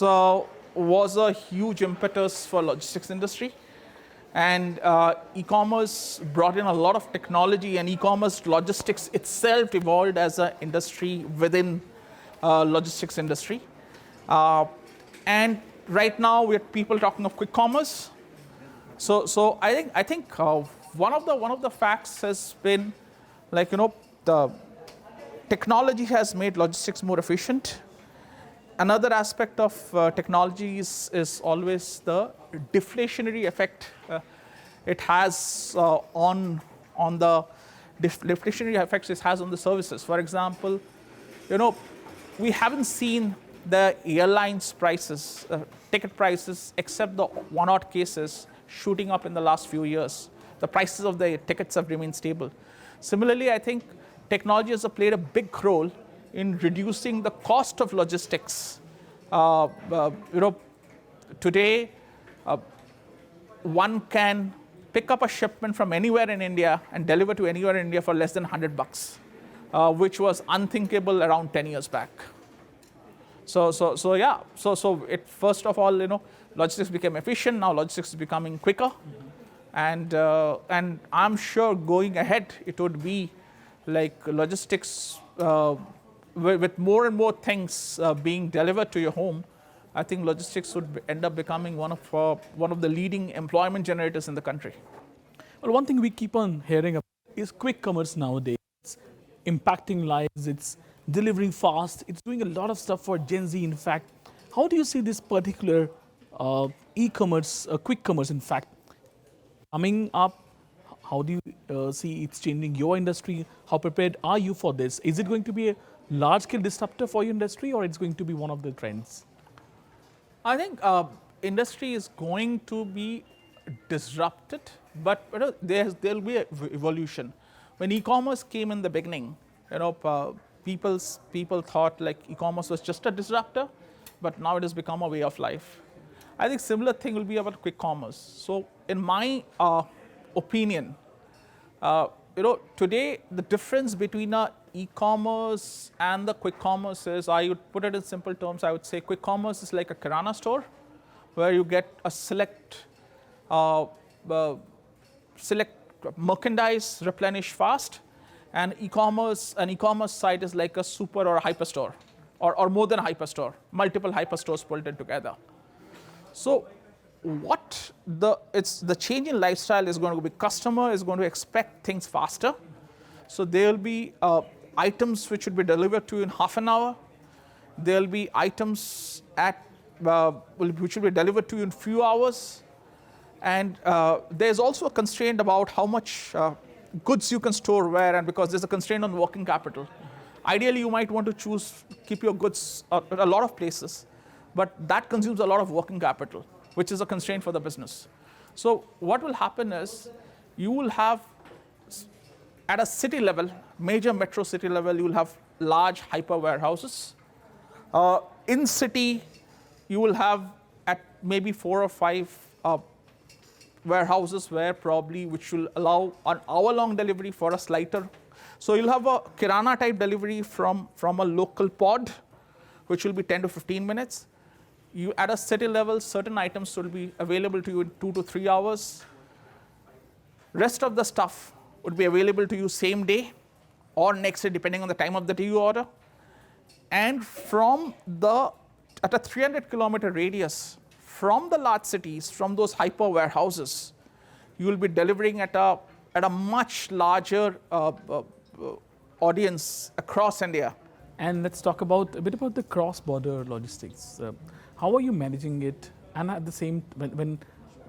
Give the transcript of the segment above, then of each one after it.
was a huge impetus for logistics industry, and e-commerce brought in a lot of technology, and e-commerce logistics itself evolved as an industry within logistics industry. And right now we have people talking of quick commerce. So I think one of the facts has been, like, the technology has made logistics more efficient. Another aspect of technology is always the deflationary effect it has on the deflationary effects it has on the services. For example, we haven't seen the airlines prices, ticket prices, except the one-odd cases, shooting up in the last few years. The prices of the tickets have remained stable. Similarly, I think technology has played a big role in reducing the cost of logistics. Today, one can pick up a shipment from anywhere in India and deliver to anywhere in India for less than $100, which was unthinkable around 10 years back. So it, first of all, logistics became efficient. Now logistics is becoming quicker, and I'm sure going ahead it would be like logistics with more and more things being delivered to your home. I think logistics would end up becoming one of the leading employment generators in the country. Well, one thing we keep on hearing about is quick commerce nowadays. It's impacting lives. It's delivering fast. It's doing a lot of stuff for Gen Z. In fact, how do you see this particular e-commerce, quick commerce, in fact, coming up? How do you see it's changing your industry? How prepared are you for this? Is it going to be a large-scale disruptor for your industry, or it's going to be one of the trends? I think industry is going to be disrupted, but there'll be an evolution. When e-commerce came in the beginning, people thought like e-commerce was just a disruptor, but now it has become a way of life. I think similar thing will be about quick commerce. So in my opinion, today the difference between e-commerce and the quick commerce is, I would put it in simple terms, I would say quick commerce is like a kirana store where you get a select merchandise replenished fast, and an e-commerce site is like a super or a hyperstore, or more than a hyperstore, multiple hyperstores pulled in together. So the change in lifestyle is going to be, customer is going to expect things faster. So there will be items which would be delivered to you in half an hour. There will be items which will be delivered to you in few hours. And there's also a constraint about how much goods you can store where, and because there's a constraint on working capital. Ideally, you might want to keep your goods at a lot of places, but that consumes a lot of working capital, which is a constraint for the business. So what will happen is, you will have, at a city level, major metro city level, you will have large hyper warehouses. In city, you will have at maybe 4 or 5 warehouses which will allow an hour-long delivery for a slighter. So you'll have a kirana type delivery from a local pod, which will be 10 to 15 minutes. At a city level, certain items will be available to you in 2 to 3 hours. Rest of the stuff would be available to you same day or next day, depending on the time of the day you order. And at a 300-kilometer radius from the large cities, from those hyper warehouses, you will be delivering at a much larger audience across India. And let's talk a bit about the cross-border logistics. How are you managing it? And at the same, when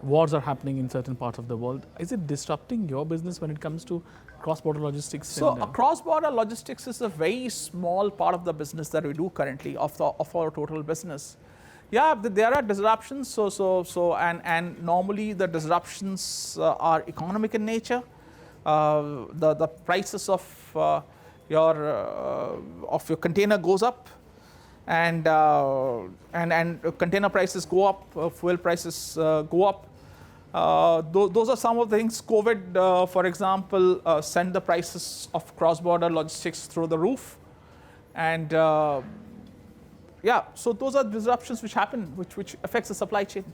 wars are happening in certain parts of the world, is it disrupting your business when it comes to cross-border logistics? So cross-border logistics is a very small part of the business that we do currently, of our total business. Yeah, there are disruptions. And normally the disruptions are economic in nature. The prices of your container goes up, and container prices go up, fuel prices go up. Those are some of the things. COVID, for example, sent the prices of cross-border logistics through the roof, and yeah, so those are disruptions which happen, which affects the supply chain.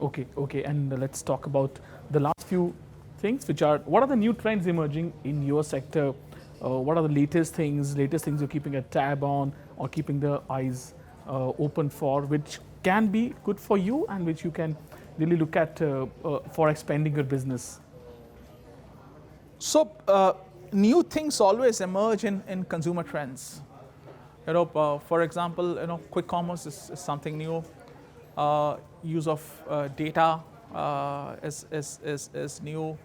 Okay, and let's talk about the last few things, which are what are the new trends emerging in your sector? What are the latest things you're keeping a tab on or keeping the eyes open for, which can be good for you and which you can really look at for expanding your business? So new things always emerge in consumer trends. For example, quick commerce is something new. Use of data is new.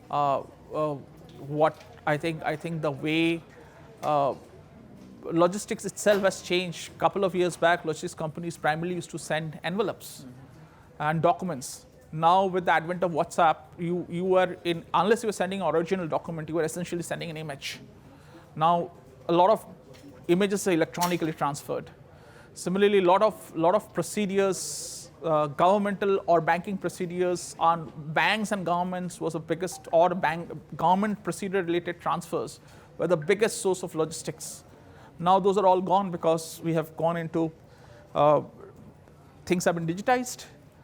What I think the way logistics itself has changed. Couple of years back, logistics companies primarily used to send envelopes and documents. Now, with the advent of WhatsApp, you were in, unless you were sending an original document, you were essentially sending an image. Now, a lot of images are electronically transferred. Similarly, a lot of procedures, governmental or banking procedures on banks and governments was the biggest, or government procedure related transfers were the biggest source of logistics. Now those are all gone because we have gone into, things have been digitized.